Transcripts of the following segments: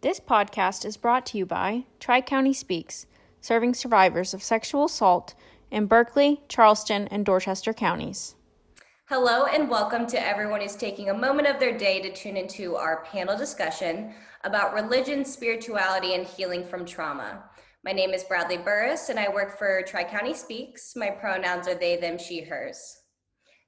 This podcast is brought to you by Tri-County Speaks, serving survivors of sexual assault in Berkeley, Charleston, and Dorchester counties. Hello and welcome to everyone who's taking a moment of their day to tune into our panel discussion about religion, spirituality, and healing from trauma. My name is Bradley Burris and I work for Tri-County Speaks. My pronouns are they, them, she, hers.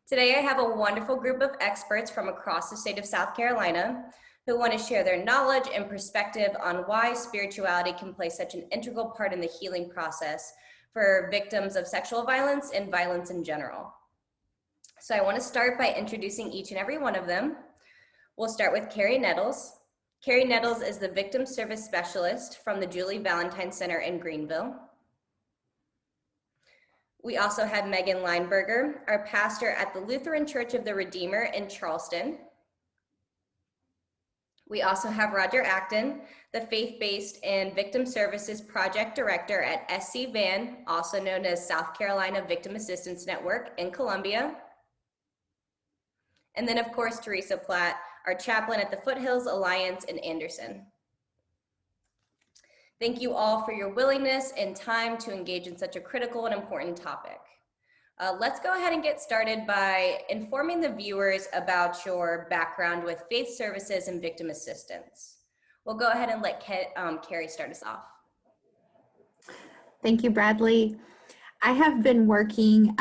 Today I have a wonderful group of experts from across the state of South Carolina who want to share their knowledge and perspective on why spirituality can play such an integral part in the healing process for victims of sexual violence and violence in general. So I want to start by introducing each and every one of them. We'll start with Carrie Nettles. Carrie Nettles is the Victim Service Specialist from the Julie Valentine Center in Greenville. We also have Megan Lineberger, our pastor at the Lutheran Church of the Redeemer in Charleston. We also have Roger Acton, the Faith-Based and Victim Services Project Director at SC VAN, also known as South Carolina Victim Assistance Network in Columbia. And then, of course, Theresa Platt, our chaplain at the Foothills Alliance in Anderson. Thank you all for your willingness and time to engage in such a critical and important topic. Let's go ahead and get started by informing the viewers about your background with faith services and victim assistance. We'll go ahead and let Carrie start us off. Thank you, Bradley. I have been working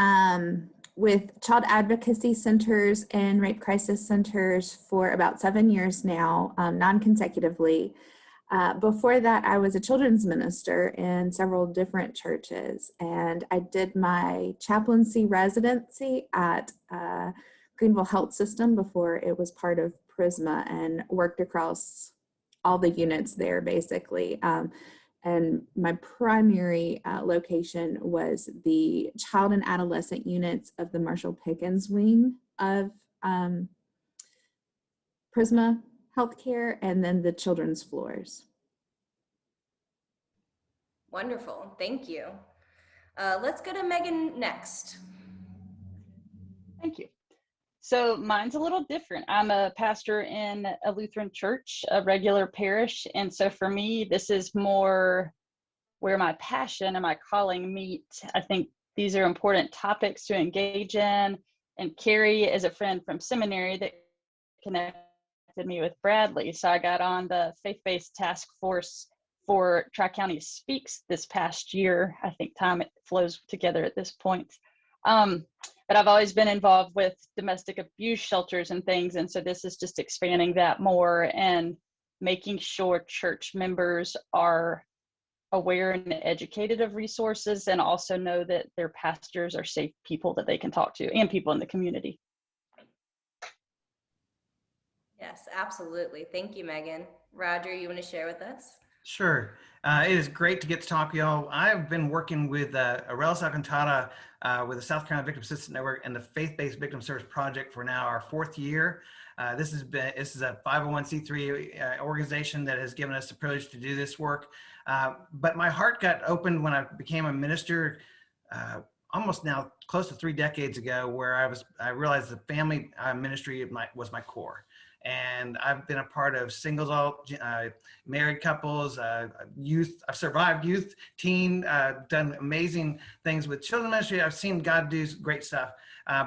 with child advocacy centers and rape crisis centers for about 7 years now, non-consecutively. Before that, I was a children's minister in several different churches, and I did my chaplaincy residency at Greenville Health System before it was part of Prisma, and worked across all the units there, basically. And my primary location was the child and adolescent units of the Marshall Pickens wing of Prisma Healthcare, and then the children's floors. Wonderful, thank you. Let's go to Megan next. Thank you. So mine's a little different. I'm a pastor in a Lutheran church, a regular parish. And so for me, this is more where my passion and my calling meet. I think these are important topics to engage in. And Carrie is a friend from seminary that connected me with Bradley. So I got on the faith-based task force for Tri-County Speaks this past year. I think time it flows together at this point. But I've always been involved with domestic abuse shelters and things. And so this is just expanding that more and making sure church members are aware and educated of resources, and also know that their pastors are safe people that they can talk to, and people in the community. Yes, absolutely. Thank you, Megan. Roger, you want to share with us? Sure. It is great to get to talk to y'all. I've been working with Aurelis Alcantara with the South Carolina Victim Assistance Network and the Faith-Based Victim Service Project for now our 4th year. This is a 501c3 organization that has given us the privilege to do this work. But my heart got opened when I became a minister almost now close to 3 decades ago, where I realized the family ministry was my core. And I've been a part of singles, married couples, youth. I've survived youth, teen, done amazing things with children's ministry. I've seen God do great stuff.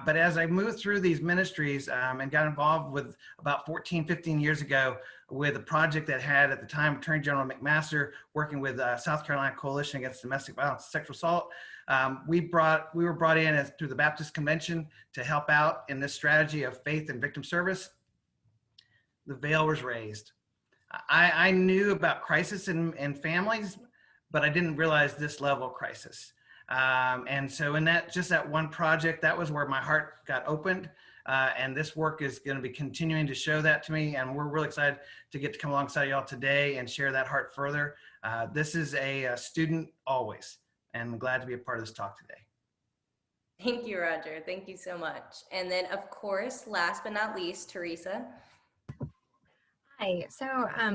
But as I moved through these ministries and got involved with about 14, 15 years ago with a project that had at the time Attorney General McMaster working with South Carolina Coalition Against Domestic Violence and Sexual Assault, we were brought in through the Baptist Convention to help out in this strategy of faith and victim service. The veil was raised. I knew about crisis in families, but I didn't realize this level of crisis. And so in that one project, that was where my heart got opened. And this work is going to be continuing to show that to me. And we're really excited to get to come alongside y'all today and share that heart further. This is a student always, and I'm glad to be a part of this talk today. Thank you, Roger. Thank you so much. And then, of course, last but not least, Theresa. Hi. So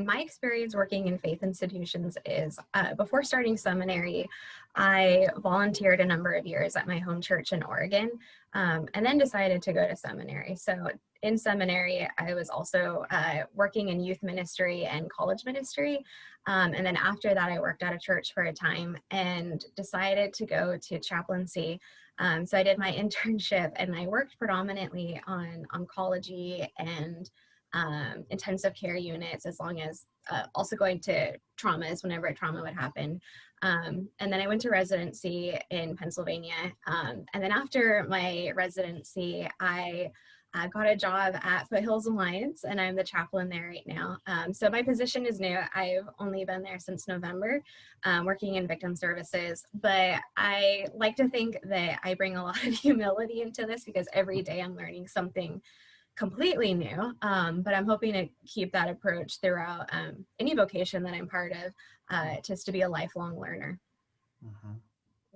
my experience working in faith institutions is before starting seminary, I volunteered a number of years at my home church in Oregon, and then decided to go to seminary. So in seminary, I was also working in youth ministry and college ministry. And then after that, I worked at a church for a time and decided to go to chaplaincy. So I did my internship and I worked predominantly on oncology and intensive care units, as long as also going to traumas whenever a trauma would happen. And then I went to residency in Pennsylvania. And then after my residency, I got a job at Foothills Alliance, and I'm the chaplain there right now. So my position is new. I've only been there since November, working in victim services, but I like to think that I bring a lot of humility into this because every day I'm learning something completely new, but I'm hoping to keep that approach throughout any vocation that I'm part of, just to be a lifelong learner. Mhm.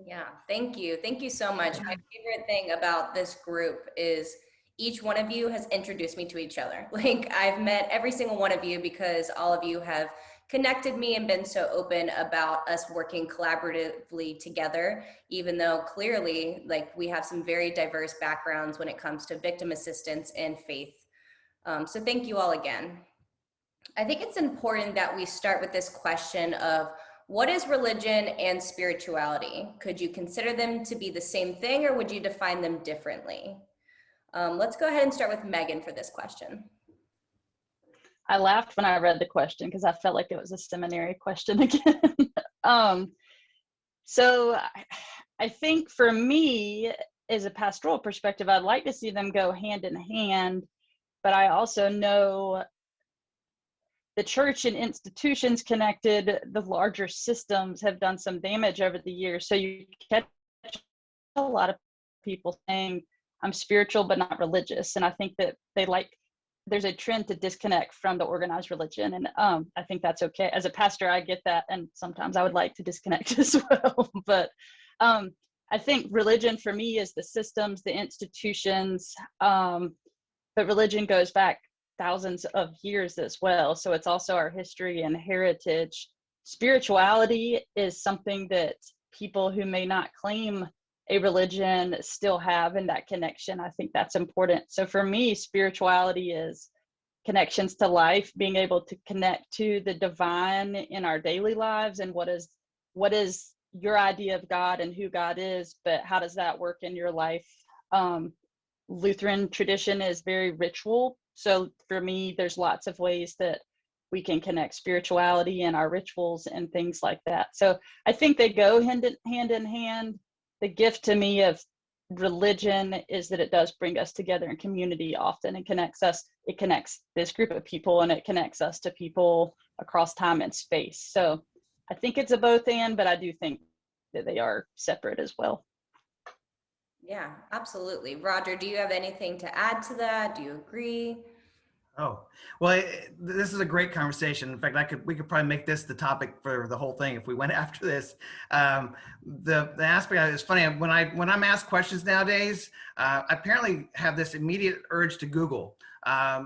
Yeah, thank you. Thank you so much. My favorite thing about this group is each one of you has introduced me to each other. Like, I've met every single one of you because all of you have connected me and been so open about us working collaboratively together, even though clearly, like, we have some very diverse backgrounds when it comes to victim assistance and faith. So thank you all again. I think it's important that we start with this question of what is religion and spirituality? Could you consider them to be the same thing, or would you define them differently? Let's go ahead and start with Megan for this question. I laughed when I read the question because I felt like it was a seminary question again. So I think for me, as a pastoral perspective, I'd like to see them go hand in hand, but I also know the church and institutions connected, the larger systems have done some damage over the years. So you catch a lot of people saying, I'm spiritual, but not religious. And I think that there's a trend to disconnect from the organized religion. And I think that's okay. As a pastor, I get that. And sometimes I would like to disconnect as well. But I think religion for me is the systems, the institutions, but religion goes back thousands of years as well. So it's also our history and heritage. Spirituality is something that people who may not claim a religion still have in that connection. I think that's important. So for me, spirituality is connections to life, being able to connect to the divine in our daily lives, and what is your idea of God and who God is, but how does that work in your life? Lutheran tradition is very ritual. So for me, there's lots of ways that we can connect spirituality and our rituals and things like that. So I think they go hand in hand. The gift to me of religion is that it does bring us together in community often and connects us. It connects this group of people and it connects us to people across time and space. So I think it's a both and, but I do think that they are separate as well. Yeah, absolutely. Roger, do you have anything to add to that? Do you agree? Oh, well, this is a great conversation. In fact, we could probably make this the topic for the whole thing if we went after this. The aspect of it is funny when I'm asked questions nowadays, I apparently have this immediate urge to Google.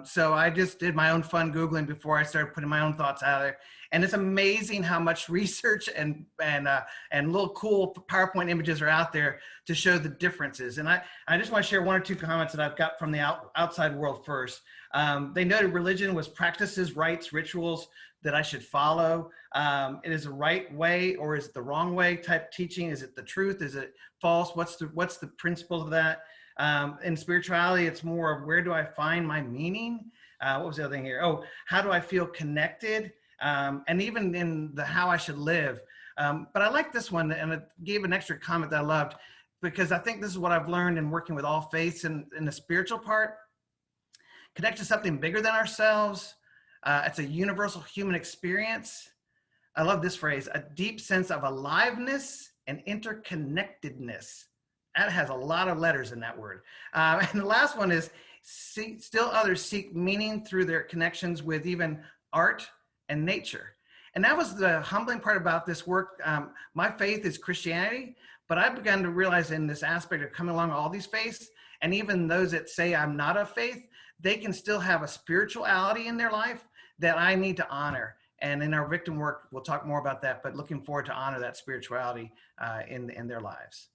So I just did my own fun Googling before I started putting my own thoughts out there. And it's amazing how much research and little cool PowerPoint images are out there to show the differences. And I just want to share one or two comments that I've got from the outside world first. They noted religion was practices, rites, rituals that I should follow. It is the right way or is it the wrong way type teaching? Is it the truth? Is it false? What's the principles of that? In spirituality, it's more of where do I find my meaning? What was the other thing here? Oh, how do I feel connected? And even in the how I should live. But I like this one, and it gave an extra comment that I loved, because I think this is what I've learned in working with all faiths in the spiritual part. Connect to something bigger than ourselves. It's a universal human experience. I love this phrase, a deep sense of aliveness and interconnectedness. That has a lot of letters in that word. And the last one is still others seek meaning through their connections with even art and nature. And that was the humbling part about this work. My faith is Christianity, but I've begun to realize in this aspect of coming along all these faiths, and even those that say I'm not of faith, they can still have a spirituality in their life that I need to honor. And in our victim work, we'll talk more about that, but looking forward to honor that spirituality in their lives.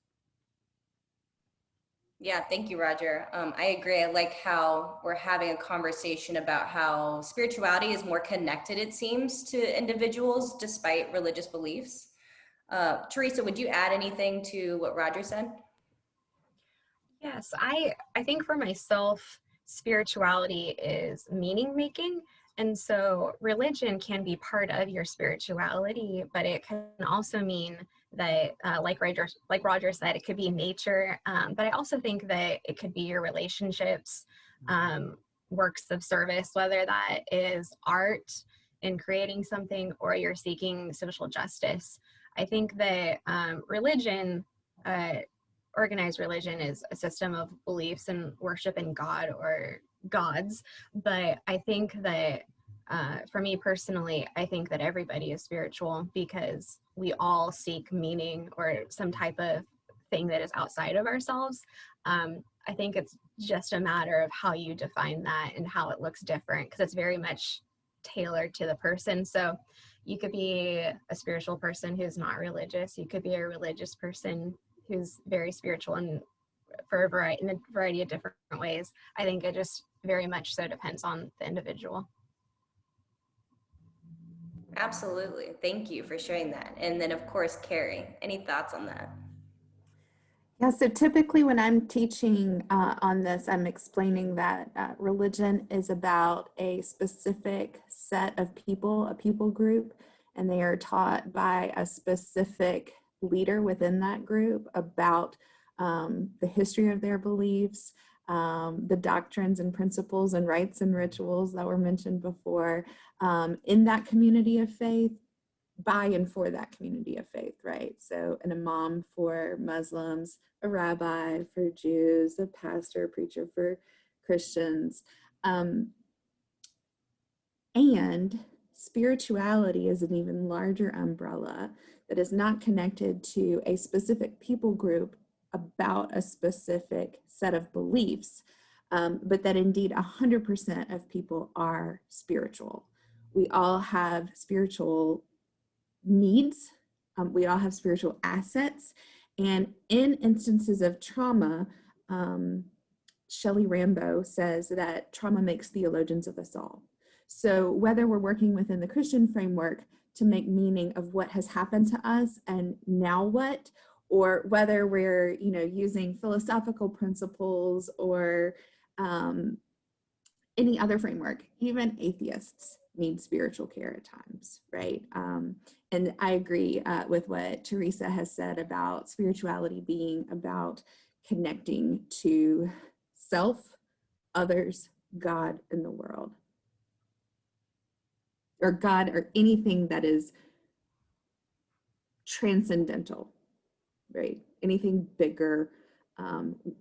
Yeah, thank you, Roger. I agree. I like how we're having a conversation about how spirituality is more connected, it seems, to individuals despite religious beliefs. Theresa, would you add anything to what Roger said? Yes, I think for myself, spirituality is meaning making. And so religion can be part of your spirituality, but it can also mean that, like Roger said, it could be nature. But I also think that it could be your relationships, works of service, whether that is art in creating something or you're seeking social justice. I think that religion, organized religion, is a system of beliefs and worship in God or gods. But I think that for me personally, I think that everybody is spiritual because we all seek meaning or some type of thing that is outside of ourselves. I think it's just a matter of how you define that and how it looks different, because it's very much tailored to the person. So you could be a spiritual person who's not religious. You could be a religious person who's very spiritual, and in a variety of different ways. I think it just very much so depends on the individual. Absolutely. Thank you for sharing that. And then, of course, Carrie, any thoughts on that? Yeah, so typically when I'm teaching on this, I'm explaining that religion is about a specific set of people, a people group, and they are taught by a specific leader within that group about the history of their beliefs, the doctrines and principles and rites and rituals that were mentioned before in that community of faith, by and for that community of faith, right? So an imam for Muslims, a rabbi for Jews, a pastor, a preacher for Christians. And spirituality is an even larger umbrella that is not connected to a specific people group about a specific set of beliefs, but that indeed 100% of people are spiritual. We all have spiritual needs. We all have spiritual assets. And in instances of trauma, Shelley Rambo says that trauma makes theologians of us all. So whether we're working within the Christian framework to make meaning of what has happened to us and now what, or whether we're using philosophical principles or any other framework, even atheists need spiritual care at times, right? And I agree with what Theresa has said about spirituality being about connecting to self, others, God, and the world. Or God, or anything that is transcendental, right? Anything bigger,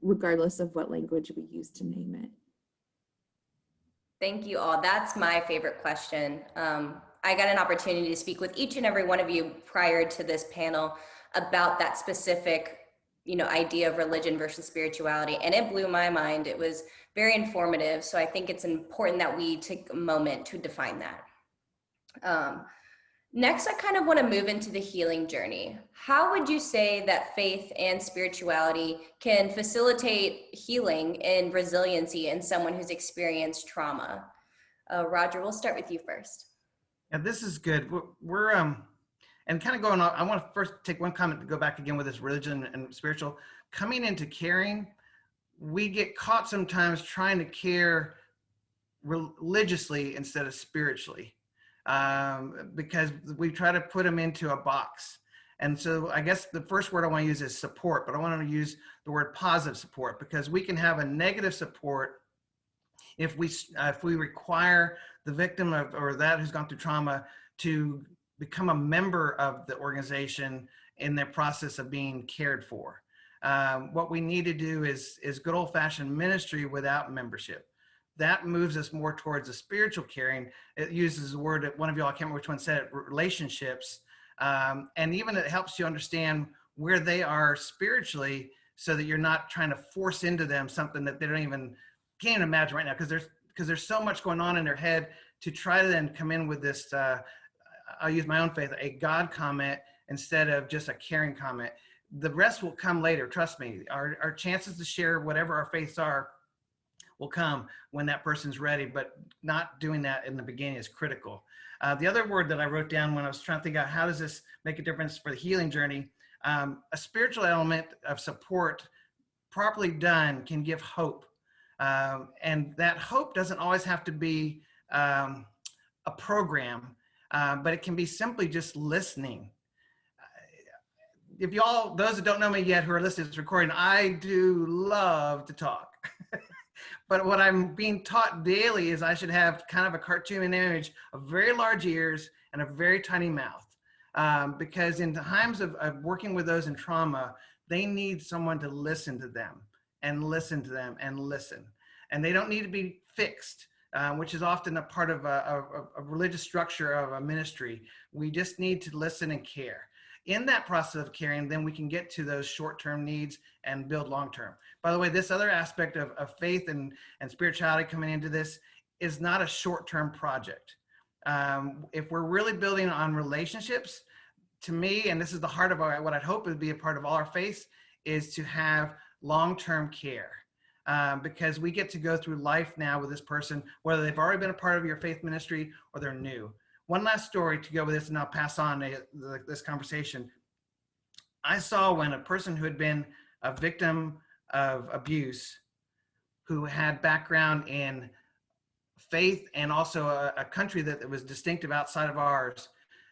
regardless of what language we use to name it. Thank you all. That's my favorite question. I got an opportunity to speak with each and every one of you prior to this panel about that specific, idea of religion versus spirituality, and it blew my mind. It was very informative. So I think it's important that we take a moment to define that. Next, I kind of want to move into the healing journey. How would you say that faith and spirituality can facilitate healing and resiliency in someone who's experienced trauma? Roger, we'll start with you first. Yeah, this is good. We're and kind of going on, I want to first take one comment to go back again with this religion and spiritual. Coming into caring, we get caught sometimes trying to care religiously instead of spiritually. Because we try to put them into a box. And so I guess the first word I want to use is support, but I want to use the word positive support, because we can have a negative support if we require the victim or that who's gone through trauma to become a member of the organization in their process of being cared for. What we need to do is good old-fashioned ministry without membership. That moves us more towards a spiritual caring. It uses the word that one of y'all, I can't remember which one said it, relationships. And even it helps you understand where they are spiritually, so that you're not trying to force into them something that they can't imagine right now, because there's so much going on in their head to try to then come in with this, I'll use my own faith, a God comment instead of just a caring comment. The rest will come later, trust me. Our chances to share whatever our faiths are will come when that person's ready, but not doing that in the beginning is critical. The other word that I wrote down when I was trying to think out how does this make a difference for the healing journey, a spiritual element of support properly done can give hope. And that hope doesn't always have to be a program, but it can be simply just listening. If y'all, those that don't know me yet who are listening to this recording, I do love to talk. But what I'm being taught daily is I should have kind of a cartoon image of very large ears and a very tiny mouth. Because in times of working with those in trauma, they need someone to listen to them and listen to them and listen. And they don't need to be fixed, which is often a part of a religious structure of a ministry. We just need to listen and care. In that process of caring, then we can get to those short-term needs and build long-term. By the way, this other aspect of faith and spirituality coming into this is not a short-term project. If we're really building on relationships, to me, and this is the heart of what I'd hope would be a part of all our faiths, is to have long-term care. Because we get to go through life now with this person, whether they've already been a part of your faith ministry or they're new. One last story to go with this, and I'll pass on this conversation. I saw when a person who had been a victim of abuse, who had background in faith and also a country that was distinctive outside of ours,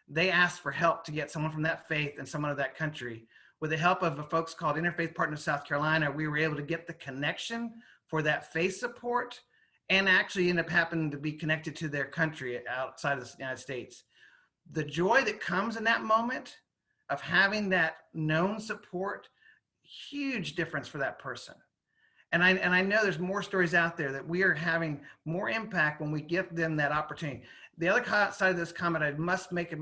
they asked for help to get someone from that faith and someone of that country. With the help of folks called Interfaith Partners South Carolina, we were able to get the connection for that faith support and actually end up happening to be connected to their country outside of the United States. The joy that comes in that moment of having that known support, huge difference for that person. And I know there's more stories out there that we are having more impact when we give them that opportunity. The other side of this comment, I must make a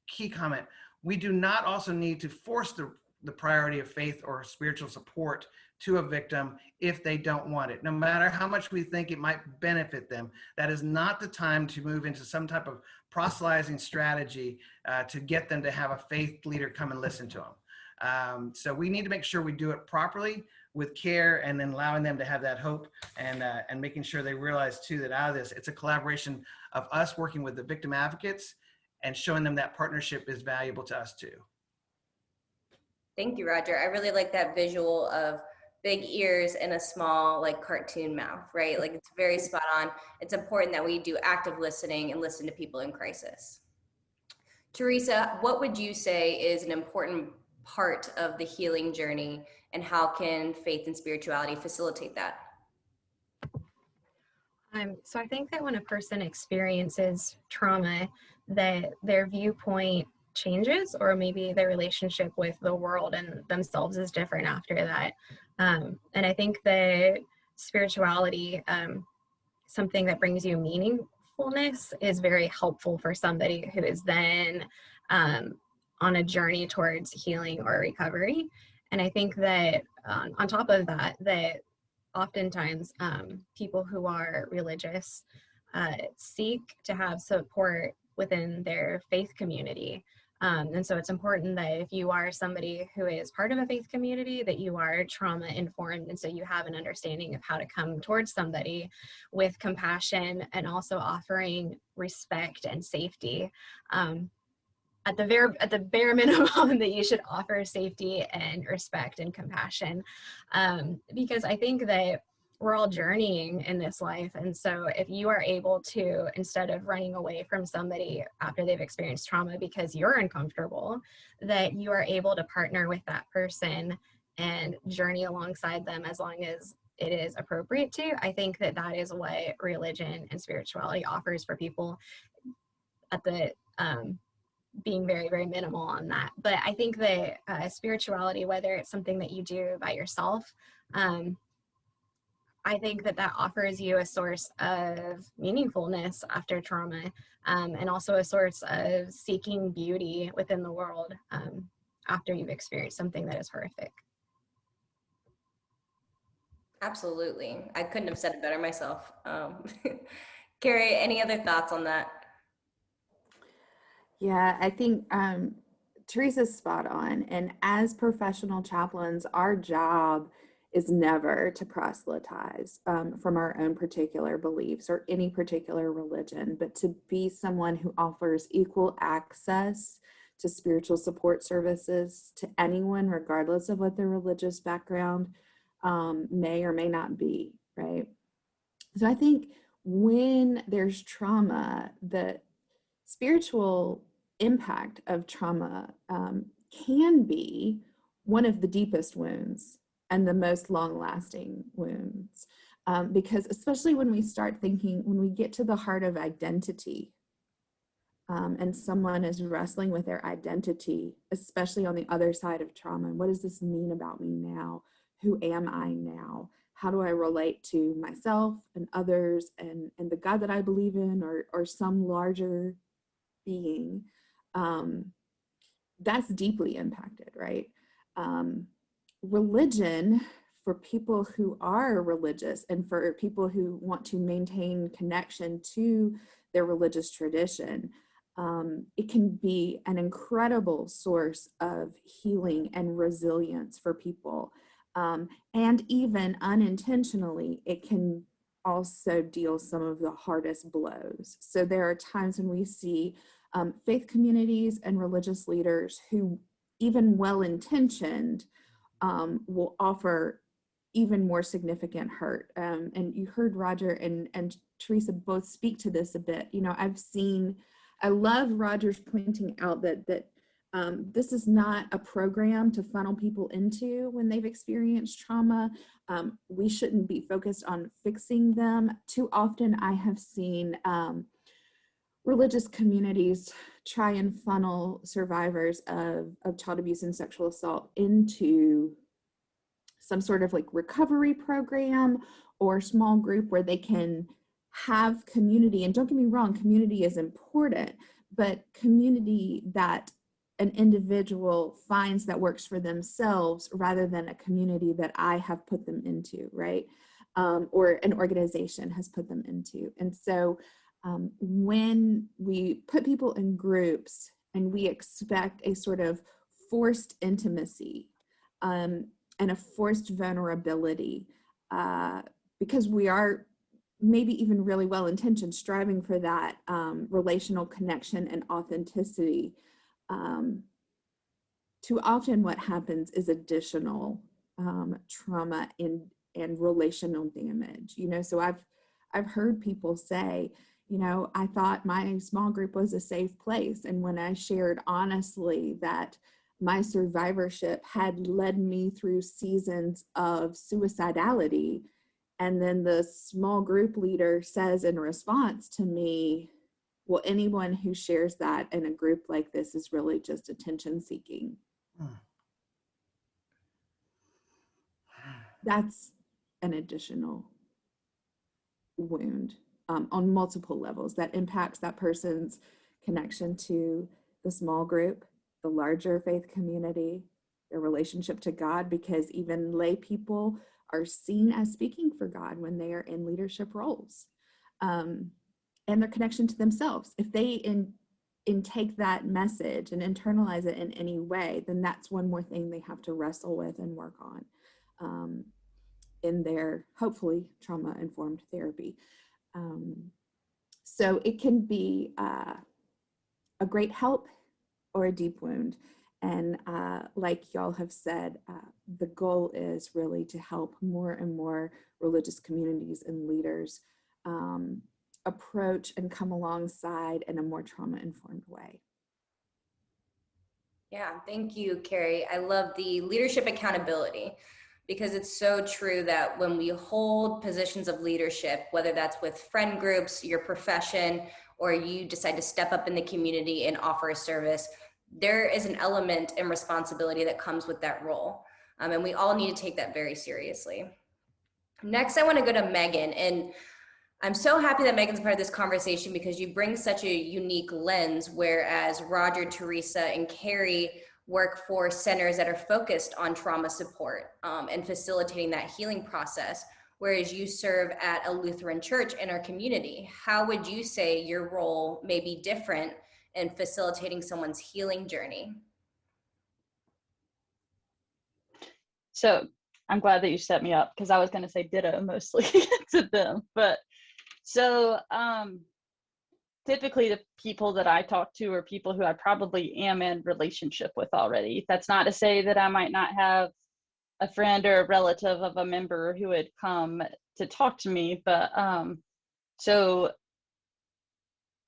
key comment. We do not also need to force the priority of faith or spiritual support to a victim if they don't want it. No matter how much we think it might benefit them, that is not the time to move into some type of proselytizing strategy to get them to have a faith leader come and listen to them. So we need to make sure we do it properly with care, and then allowing them to have that hope, and making sure they realize too that out of this, it's a collaboration of us working with the victim advocates and showing them that partnership is valuable to us too. Thank you, Roger. I really like that visual of big ears and a small like cartoon mouth, right? Like it's very spot on. It's important that we do active listening and listen to people in crisis. Theresa, what would you say is an important part of the healing journey, and how can faith and spirituality facilitate that? So I think that when a person experiences trauma, that their viewpoint changes, or maybe their relationship with the world and themselves is different after that. And I think that spirituality, something that brings you meaningfulness, is very helpful for somebody who is then on a journey towards healing or recovery. And I think that on top of that, that oftentimes people who are religious seek to have support within their faith community. And so it's important that if you are somebody who is part of a faith community, that you are trauma informed, and so you have an understanding of how to come towards somebody with compassion and also offering respect and safety. At the bare minimum, that you should offer safety and respect and compassion, because I think that we're all journeying in this life. And so if you are able to, instead of running away from somebody after they've experienced trauma because you're uncomfortable, that you are able to partner with that person and journey alongside them as long as it is appropriate to. I think that that is what religion and spirituality offers for people, at the being very, very minimal on that. But I think that spirituality, whether it's something that you do by yourself, I think that that offers you a source of meaningfulness after trauma, and also a source of seeking beauty within the world after you've experienced something that is horrific. Absolutely. I couldn't have said it better myself. Carrie, any other thoughts on that? Yeah, I think Teresa's spot on. And as professional chaplains, our job is never to proselytize from our own particular beliefs or any particular religion, but to be someone who offers equal access to spiritual support services to anyone, regardless of what their religious background may or may not be, right? So I think when there's trauma, the spiritual impact of trauma can be one of the deepest wounds and the most long-lasting wounds. Because especially when we start thinking, when we get to the heart of identity, and someone is wrestling with their identity, especially on the other side of trauma, and what does this mean about me now? Who am I now? How do I relate to myself and others and the God that I believe in, or some larger being? That's deeply impacted, right? Religion, for people who are religious and for people who want to maintain connection to their religious tradition, it can be an incredible source of healing and resilience for people. And even unintentionally, it can also deal some of the hardest blows. So there are times when we see faith communities and religious leaders who, even well-intentioned, will offer even more significant hurt. And you heard Roger and Theresa both speak to this a bit. You know, I love Roger's pointing out that this is not a program to funnel people into when they've experienced trauma. We shouldn't be focused on fixing them. Too often I have seen religious communities try and funnel survivors of child abuse and sexual assault into some sort of like recovery program or small group where they can have community. And don't get me wrong, community is important, but community that an individual finds that works for themselves rather than a community that I have put them into, right? Or an organization has put them into. And so when we put people in groups and we expect a sort of forced intimacy and a forced vulnerability, because we are maybe even really well-intentioned, striving for that relational connection and authenticity, too often what happens is additional trauma and relational damage. You know, so I've heard people say, you know, I thought my small group was a safe place. And when I shared honestly that my survivorship had led me through seasons of suicidality, and then the small group leader says in response to me, well, anyone who shares that in a group like this is really just attention seeking. That's an additional wound on multiple levels that impacts that person's connection to the small group, the larger faith community, their relationship to God, because even lay people are seen as speaking for God when they are in leadership roles, and their connection to themselves. If they intake that message and internalize it in any way, then that's one more thing they have to wrestle with and work on in their hopefully trauma-informed therapy. So it can be a great help or a deep wound. And like y'all have said, the goal is really to help more and more religious communities and leaders approach and come alongside in a more trauma-informed way. Yeah, thank you, Carrie. I love the leadership accountability, because it's so true that when we hold positions of leadership, whether that's with friend groups, your profession, or you decide to step up in the community and offer a service, there is an element and responsibility that comes with that role. And we all need to take that very seriously. Next, I want to go to Megan. And I'm so happy that Megan's part of this conversation, because you bring such a unique lens, whereas Roger, Theresa, and Carrie work for centers that are focused on trauma support and facilitating that healing process. whereas you serve at a Lutheran church in our community. How would you say your role may be different in facilitating someone's healing journey? So I'm glad that you set me up, because I was going to say ditto mostly to them. But so typically the people that I talk to are people who I probably am in relationship with already. That's not to say that I might not have a friend or a relative of a member who would come to talk to me, but so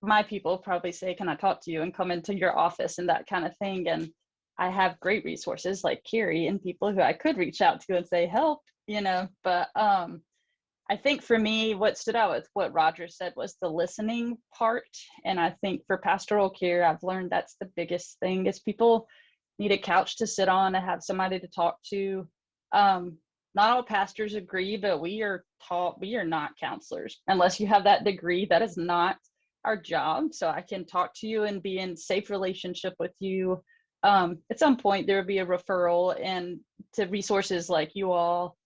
my people probably say, can I talk to you, and come into your office and that kind of thing. And I have great resources like Carrie and people who I could reach out to and say, help, but I think for me, what stood out with what Roger said was the listening part. And I think for pastoral care, I've learned that's the biggest thing, is people need a couch to sit on and have somebody to talk to. Not all pastors agree, but we are taught we are not counselors. Unless you have that degree, that is not our job. So I can talk to you and be in safe relationship with you. At some point, there will be a referral and to resources like you all.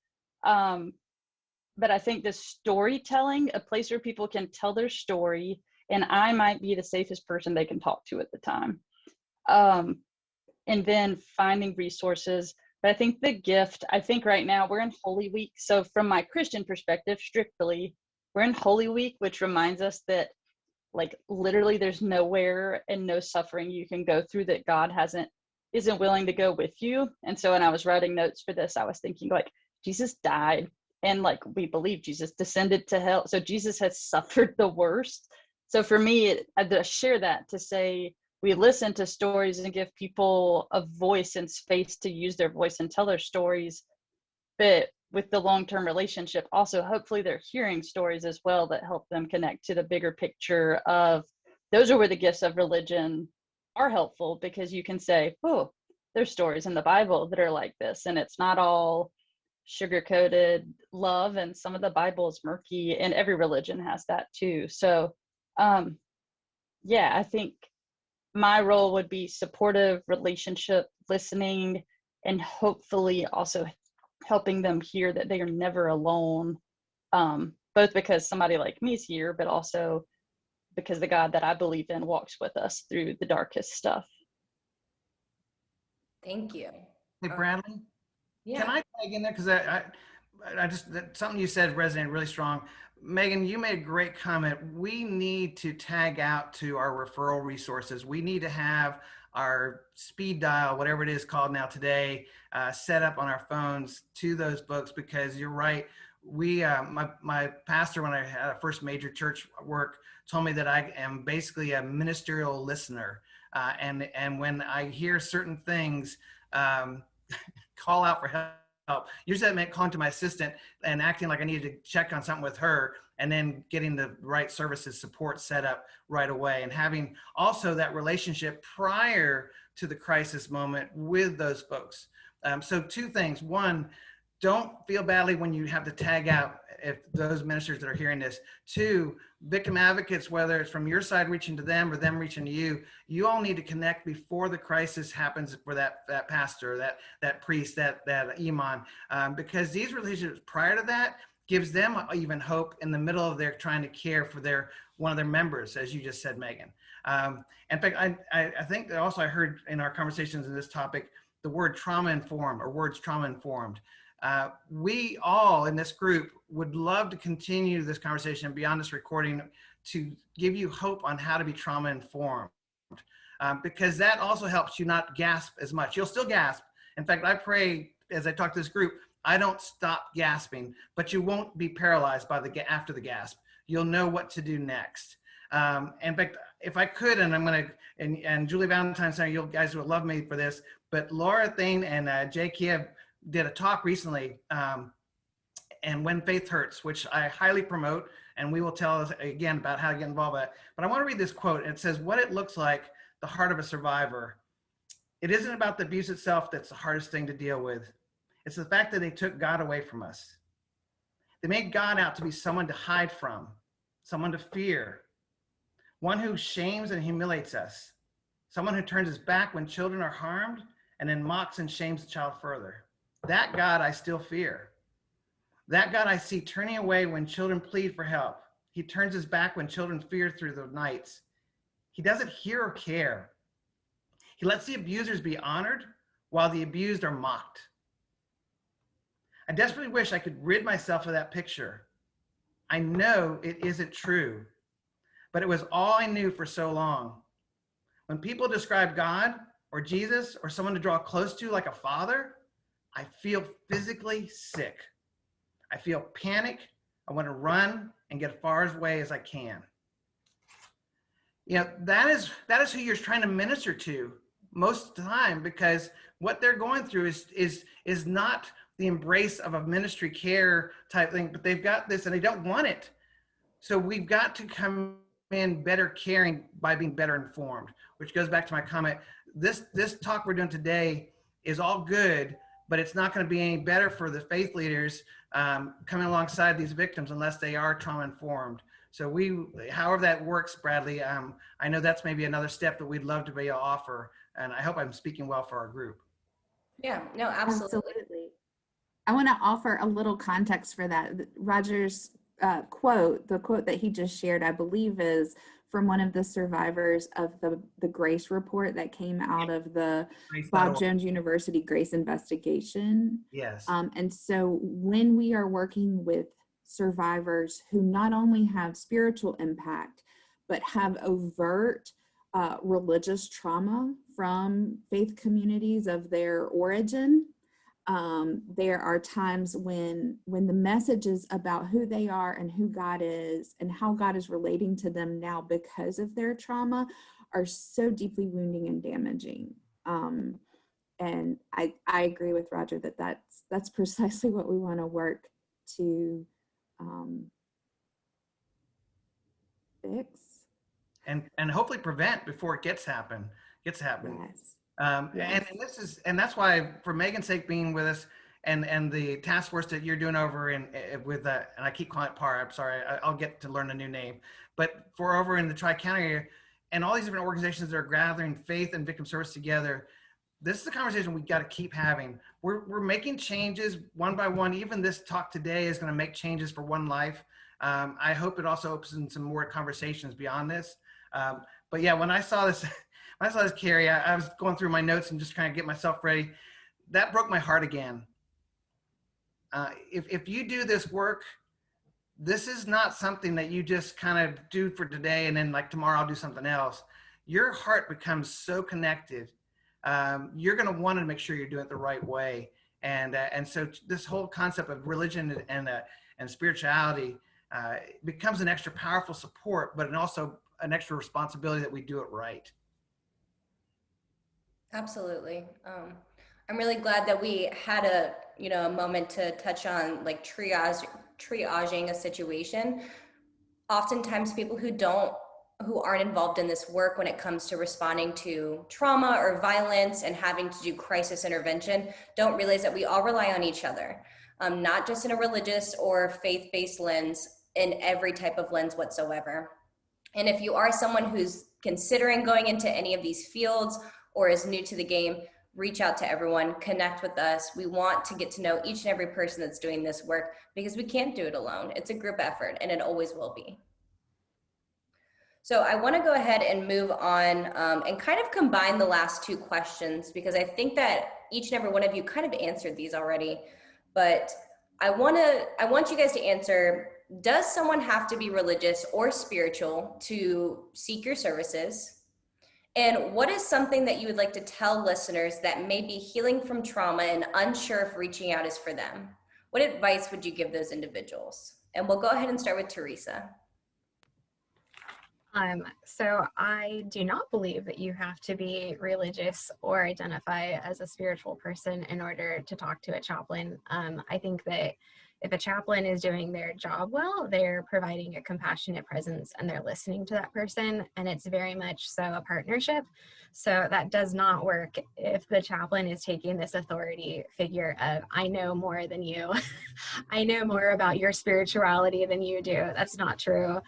But I think the storytelling, a place where people can tell their story, and I might be the safest person they can talk to at the time. And then finding resources. But I think the gift, I think right now we're in Holy Week. So from my Christian perspective, strictly, we're in Holy Week, which reminds us that like literally there's nowhere and no suffering you can go through that God isn't willing to go with you. And so when I was writing notes for this, I was thinking like, Jesus died, and like we believe Jesus descended to hell. So Jesus has suffered the worst. So for me, I share that to say, we listen to stories and give people a voice and space to use their voice and tell their stories. But with the long-term relationship, also, hopefully they're hearing stories as well that help them connect to the bigger picture of, those are where the gifts of religion are helpful, because you can say, oh, there's stories in the Bible that are like this, and it's not all sugar-coated love, and some of the Bible is murky, and every religion has that too. So I think my role would be supportive, relationship, listening, and hopefully also helping them hear that they are never alone, both because somebody like me is here, but also because the God that I believe in walks with us through the darkest stuff. Thank you. Hey, Bradley, Yeah. can I tag in there? Because I just, something you said resonated really strong. Megan, you made a great comment. We need to tag out to our referral resources. We need to have our speed dial, whatever it is called now today, set up on our phones to those books, because you're right. We, my pastor, when I had a first major church work, told me that I am basically a ministerial listener. And when I hear certain things, call out for help. Usually that meant calling to my assistant and acting like I needed to check on something with her, and then getting the right services support set up right away, and having also that relationship prior to the crisis moment with those folks. So two things. One, don't feel badly when you have to tag out, if those ministers that are hearing this. Two, victim advocates, whether it's from your side reaching to them or them reaching to you, you all need to connect before the crisis happens for that pastor, that priest, that imam, because these relationships prior to that gives them even hope in the middle of their trying to care for one of their members, as you just said, Megan. In fact, I think that also I heard in our conversations in this topic, the word trauma-informed, or words trauma-informed. We all in this group would love to continue this conversation beyond this recording to give you hope on how to be trauma-informed, because that also helps you not gasp as much. You'll still gasp. In fact, I pray as I talk to this group, I don't stop gasping, but you won't be paralyzed by after the gasp. You'll know what to do next. In fact, if I could, and I'm going to, and Julie Valentine, sorry, you guys would love me for this, but Laura Thane and Jay Kiev did a talk recently, and When Faith Hurts, which I highly promote, and we will tell us again about how to get involved with it. But I want to read this quote. It says, what it looks like, the heart of a survivor. It isn't about the abuse itself that's the hardest thing to deal with. It's the fact that they took God away from us. They made God out to be someone to hide from, someone to fear, one who shames and humiliates us, someone who turns his back when children are harmed and then mocks and shames the child further. That God I still fear. That God I see turning away when children plead for help. He turns his back when children fear through the nights. He doesn't hear or care. He lets the abusers be honored while the abused are mocked. I desperately wish I could rid myself of that picture. I know it isn't true, but it was all I knew for so long. When people describe God or Jesus or someone to draw close to like a father, I feel physically sick. I feel panic. I want to run and get as far away as I can. You know, that is who you're trying to minister to most of the time, because what they're going through is not the embrace of a ministry care type thing, but they've got this and they don't want it. So we've got to come in better caring by being better informed, which goes back to my comment. This talk we're doing today is all good, but it's not going to be any better for the faith leaders coming alongside these victims unless they are trauma informed. So however that works, Bradley, I know that's maybe another step that we'd love to be able to offer. And I hope I'm speaking well for our group. Yeah, no, absolutely. Absolutely. I want to offer a little context for that. Roger's quote, the quote that he just shared, I believe is from one of the survivors of the Grace report that came out of the Bob Jones University Grace investigation. Yes. And so when we are working with survivors who not only have spiritual impact, but have overt religious trauma from faith communities of their origin, there are times when the messages about who they are and who God is and how God is relating to them now because of their trauma are so deeply wounding and damaging. And I agree with Roger that that's precisely what we want to work to fix and hopefully prevent before it gets happen. Yes. Yes. And that's why, for Megan's sake, being with us and the task force that you're doing over with and I keep calling it PAR. I'm sorry, I'll get to learn a new name, but for over in the Tri-County area and all these different organizations that are gathering faith and victim service together. This is a conversation we got to keep having. We're making changes one by one. Even this talk today is going to make changes for one life. I hope it also opens some more conversations beyond this. But yeah, when I saw this, Carrie, I was going through my notes and just trying to get myself ready. That broke my heart again. If you do this work, this is not something that you just kind of do for today and then like tomorrow I'll do something else. Your heart becomes so connected. You're going to want to make sure you're doing it the right way. And so this whole concept of religion and spirituality becomes an extra powerful support, but also an extra responsibility that we do it right. Absolutely. I'm really glad that we had a moment to touch on like triaging a situation. Oftentimes people who aren't involved in this work when it comes to responding to trauma or violence and having to do crisis intervention don't realize that we all rely on each other, not just in a religious or faith-based lens, in every type of lens whatsoever. And if you are someone who's considering going into any of these fields or is new to the game, reach out to everyone, connect with us. We want to get to know each and every person that's doing this work because we can't do it alone. It's a group effort and it always will be. So I want to go ahead and move on and kind of combine the last two questions because I think that each and every one of you kind of answered these already, but I want you guys to answer, does someone have to be religious or spiritual to seek your services? And what is something that you would like to tell listeners that may be healing from trauma and unsure if reaching out is for them? What advice would you give those individuals? And we'll go ahead and start with Theresa. So I do not believe that you have to be religious or identify as a spiritual person in order to talk to a chaplain. I think that if a chaplain is doing their job well, they're providing a compassionate presence and they're listening to that person, and it's very much so a partnership. So that does not work if the chaplain is taking this authority figure of, I know more than you. I know more about your spirituality than you do. That's not true.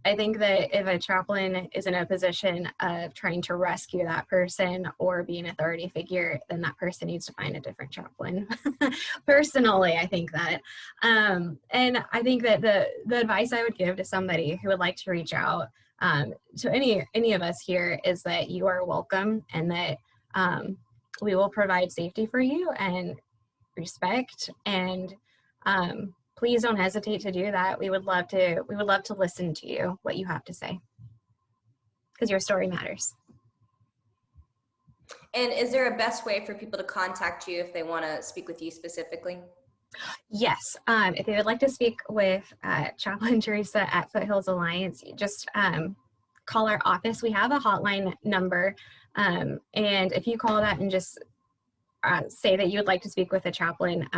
I think that if a chaplain is in a position of trying to rescue that person or be an authority figure, then that person needs to find a different chaplain. Personally, I think that. And I think that the advice I would give to somebody who would like to reach out to any of us here is that you are welcome, and that we will provide safety for you and respect, and please don't hesitate to do that. We would love to listen to you, what you have to say, because your story matters. And is there a best way for people to contact you if they want to speak with you specifically? Yes, if they would like to speak with Chaplain Theresa at Foothills Alliance, just call our office. We have a hotline number, and if you call that and just say that you would like to speak with a chaplain,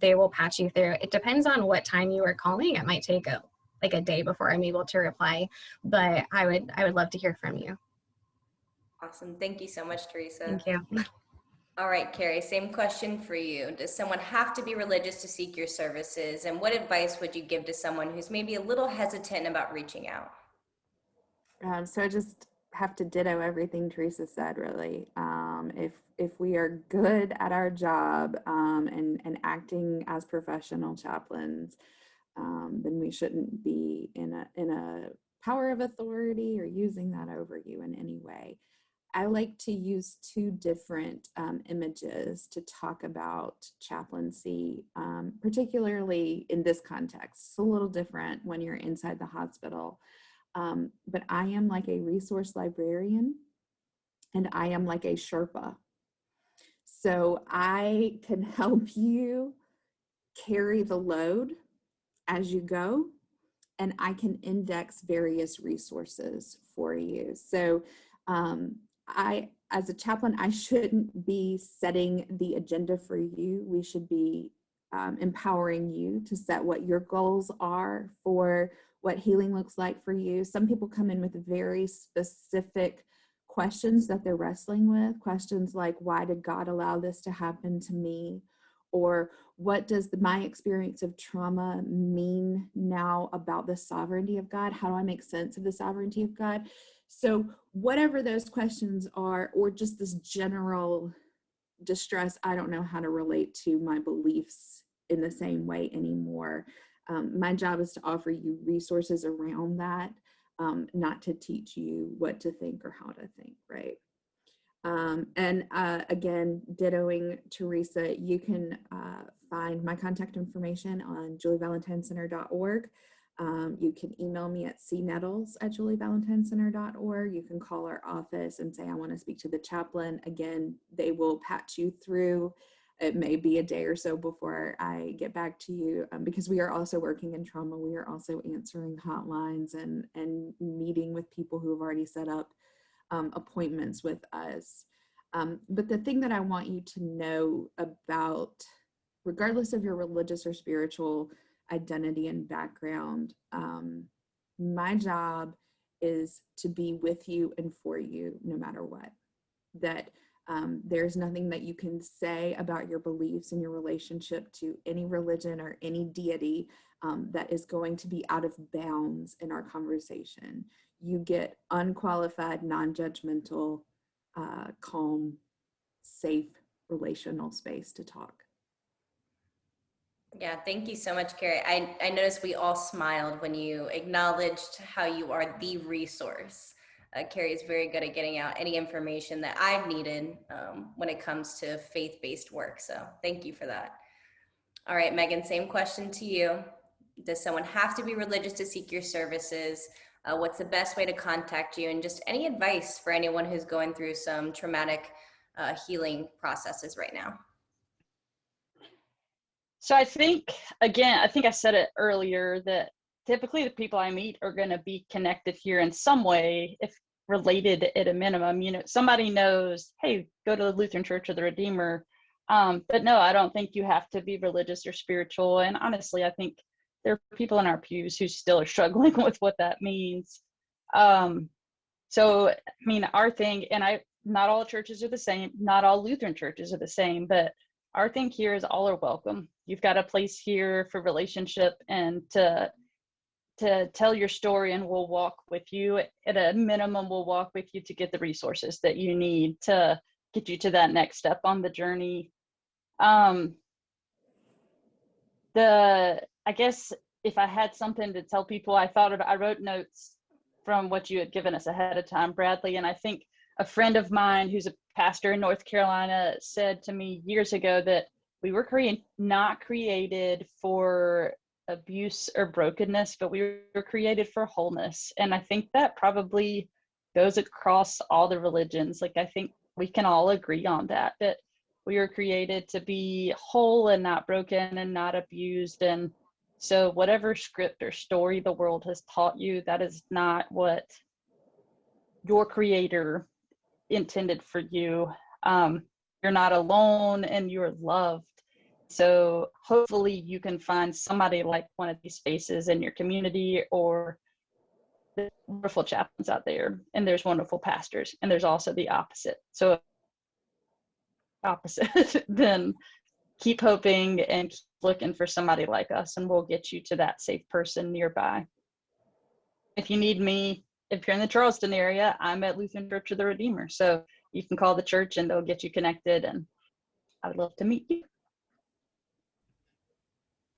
they will patch you through. It depends on what time you are calling. It might take a day before I'm able to reply, but I would love to hear from you. Awesome. Thank you so much, Theresa. Thank you. All right, Carrie, same question for you. Does someone have to be religious to seek your services? And what advice would you give to someone who's maybe a little hesitant about reaching out? So I just have to ditto everything Theresa said, really. If we are good at our job and acting as professional chaplains, then we shouldn't be in a power of authority or using that over you in any way. I like to use two different images to talk about chaplaincy, particularly in this context. It's a little different when you're inside the hospital. But I am like a resource librarian, and I am like a Sherpa. So I can help you carry the load as you go, and I can index various resources for you. So as a chaplain, I shouldn't be setting the agenda for you. We should be empowering you to set what your goals are for what healing looks like for you. Some people come in with very specific questions that they're wrestling with. Questions like, why did God allow this to happen to me? Or what does my experience of trauma mean now about the sovereignty of God? How do I make sense of the sovereignty of God? So whatever those questions are, or just this general distress, I don't know how to relate to my beliefs in the same way anymore. My job is to offer you resources around that, not to teach you what to think or how to think, right? And again, dittoing Theresa, you can find my contact information on julievalentincenter.org. You can email me at cnettles@julievalentincenter.org. You can call our office and say, I want to speak to the chaplain. Again, they will patch you through. It may be a day or so before I get back to you, because we are also working in trauma. We are also answering hotlines and meeting with people who have already set up appointments with us. But the thing that I want you to know about, regardless of your religious or spiritual identity and background, my job is to be with you and for you no matter what. That there's nothing that you can say about your beliefs and your relationship to any religion or any deity that is going to be out of bounds in our conversation. You get unqualified, non-judgmental, calm, safe relational space to talk. Yeah, thank you so much, Carrie. I noticed we all smiled when you acknowledged how you are the resource. Carrie is very good at getting out any information that I've needed when it comes to faith-based work. So thank you for that. All right, Megan, same question to you. Does someone have to be religious to seek your services? What's the best way to contact you? And just any advice for anyone who's going through some traumatic healing processes right now? So I think I said it earlier, that typically the people I meet are going to be connected here in some way, if related at a minimum. You know, somebody knows, hey, go to the Lutheran Church of the Redeemer. But no, I don't think you have to be religious or spiritual. And honestly, I think there are people in our pews who still are struggling with what that means. So, I mean, our thing, and not all churches are the same, not all Lutheran churches are the same, but our thing here is all are welcome. You've got a place here for relationship and to to tell your story, and we'll walk with you. At a minimum, we'll walk with you to get the resources that you need to get you to that next step on the journey. I guess if I had something to tell people, I wrote notes from what you had given us ahead of time, Bradley. And I think a friend of mine who's a pastor in North Carolina said to me years ago that we were not created for abuse or brokenness, but we were created for wholeness. And I think that probably goes across all the religions. Like, I think we can all agree on that we were created to be whole and not broken and not abused. And so whatever script or story the world has taught you, that is not what your creator intended for you. You're not alone and you're loved. So hopefully you can find somebody like one of these spaces in your community, or there's wonderful chaplains out there, and there's wonderful pastors, and there's also the opposite. So then keep hoping and keep looking for somebody like us, and we'll get you to that safe person nearby. If you need me, if you're in the Charleston area, I'm at Lutheran Church of the Redeemer. So you can call the church and they'll get you connected, and I would love to meet you.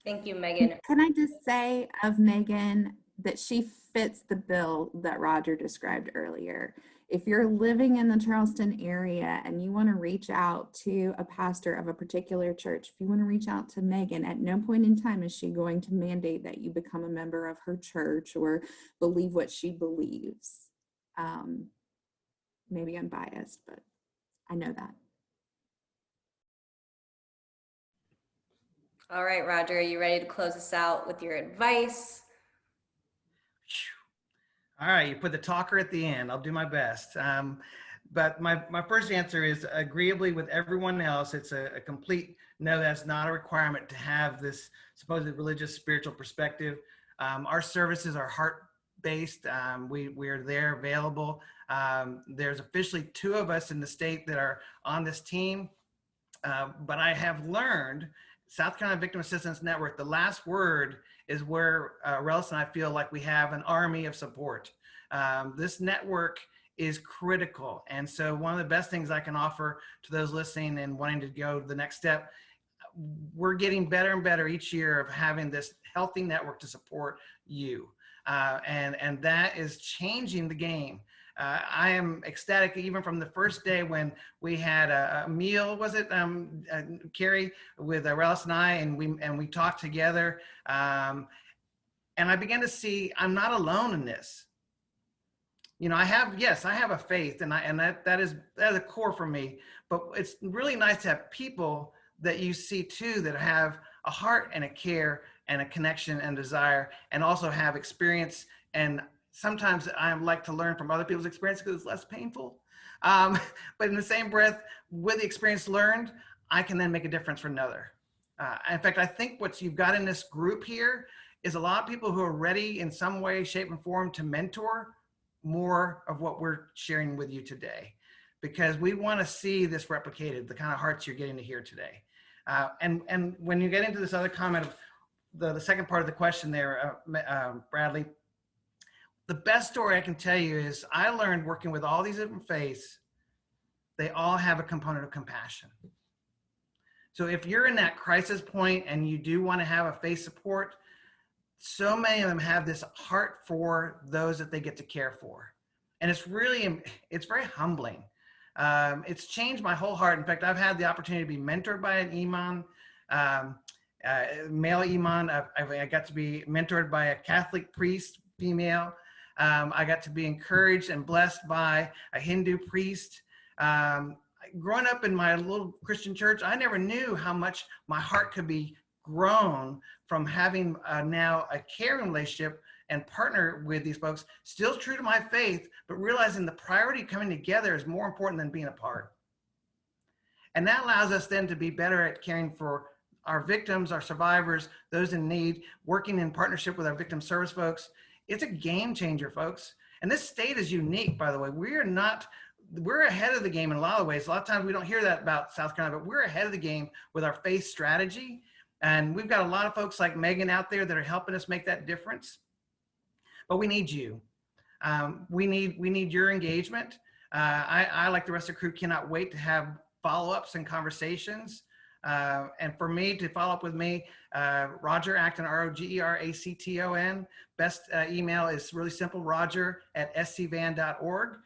Thank you, Megan. Can I just say of Megan that she fits the bill that Roger described earlier. If you're living in the Charleston area and you want to reach out to a pastor of a particular church, if you want to reach out to Megan, at no point in time is she going to mandate that you become a member of her church or believe what she believes. Maybe I'm biased, but I know that. All right, Roger, are you ready to close us out with your advice? All right, you put the talker at the end. I'll do my best. But my first answer is, agreeably with everyone else, it's a complete no, that's not a requirement to have this supposed religious spiritual perspective. Our services are heart-based. We are there available. There's officially 2 of us in the state that are on this team. But I have learned, South Carolina Victim Assistance Network, the last word is where Rellis and I feel like we have an army of support. This network is critical. And so one of the best things I can offer to those listening and wanting to go the next step, we're getting better and better each year of having this healthy network to support you. And that is changing the game. I am ecstatic even from the first day when we had a meal, was it, Carrie, with Rellis and I, and we talked together. And I began to see I'm not alone in this. You know, I have a faith, and that is a core for me. But it's really nice to have people that you see too that have a heart and a care and a connection and desire, and also have experience. And sometimes I like to learn from other people's experience because it's less painful. But in the same breath, with the experience learned, I can then make a difference for another. In fact, I think what you've got in this group here is a lot of people who are ready in some way, shape, and form to mentor more of what we're sharing with you today, because we want to see this replicated, the kind of hearts you're getting to hear today. And when you get into this other comment of the second part of the question there, Bradley, the best story I can tell you is I learned working with all these different faiths, they all have a component of compassion. So if you're in that crisis point and you do want to have a faith support, so many of them have this heart for those that they get to care for. And it's very humbling. It's changed my whole heart. In fact, I've had the opportunity to be mentored by an imam, male imam. I got to be mentored by a Catholic priest, female. I got to be encouraged and blessed by a Hindu priest. Growing up in my little Christian church, I never knew how much my heart could be grown from having now a caring relationship and partner with these folks, still true to my faith, but realizing the priority of coming together is more important than being apart. And that allows us then to be better at caring for our victims, our survivors, those in need, working in partnership with our victim service folks. It's a game changer, folks. And this state is unique, by the way. We're ahead of the game in a lot of ways. A lot of times we don't hear that about South Carolina, but we're ahead of the game with our faith strategy. And we've got a lot of folks like Megan out there that are helping us make that difference. but we need you. We need your engagement. I, like the rest of the crew, cannot wait to have follow-ups and conversations. And for me, to follow up with me, Roger Acton, ROGERACTON. Best email is really simple, roger@scvan.org.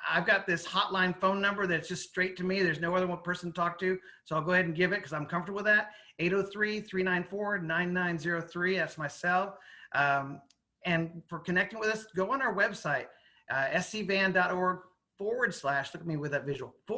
I've got this hotline phone number that's just straight to me. There's no other one person to talk to. So I'll go ahead and give it because I'm comfortable with that. 803-394-9903. That's my cell. And for connecting with us, go on our website, scvan.org / look at me with that visual, /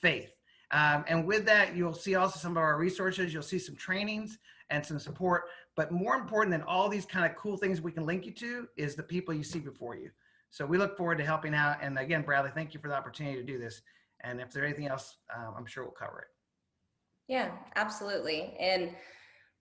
faith. And with that, you'll see also some of our resources. You'll see some trainings and some support. But more important than all these kind of cool things we can link you to is the people you see before you. So we look forward to helping out. And again, Bradley, thank you for the opportunity to do this. And if there's anything else, I'm sure we'll cover it. Yeah, absolutely. And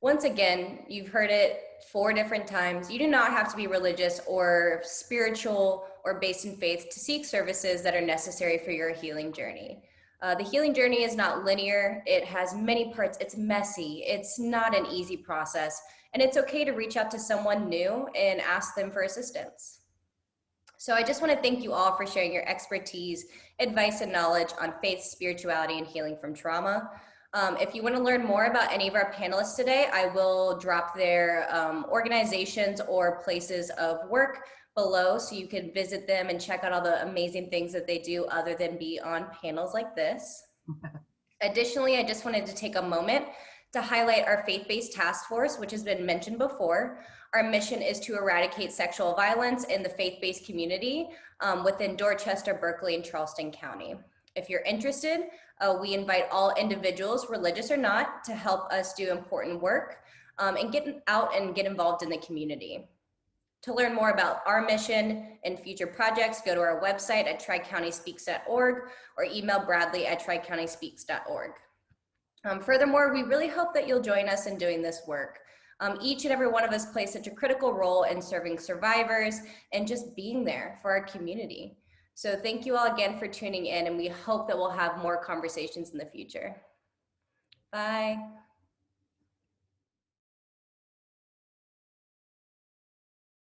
once again, you've heard it 4 different times. You do not have to be religious or spiritual or based in faith to seek services that are necessary for your healing journey. The healing journey is not linear. It has many parts. It's messy. It's not an easy process. And it's okay to reach out to someone new and ask them for assistance. So I just want to thank you all for sharing your expertise, advice, and knowledge on faith, spirituality, and healing from trauma. If you want to learn more about any of our panelists today, I will drop their organizations or places of work below so you can visit them and check out all the amazing things that they do other than be on panels like this. Additionally, I just wanted to take a moment to highlight our faith-based task force, which has been mentioned before. Our mission is to eradicate sexual violence in the faith-based community within Dorchester, Berkeley, and Charleston County. If you're interested, we invite all individuals, religious or not, to help us do important work and get out and get involved in the community. To learn more about our mission and future projects, go to our website at tricountyspeaks.org or email bradley@tricountyspeaks.org. Furthermore, we really hope that you'll join us in doing this work. Each and every one of us plays such a critical role in serving survivors and just being there for our community. So thank you all again for tuning in, and we hope that we'll have more conversations in the future. Bye.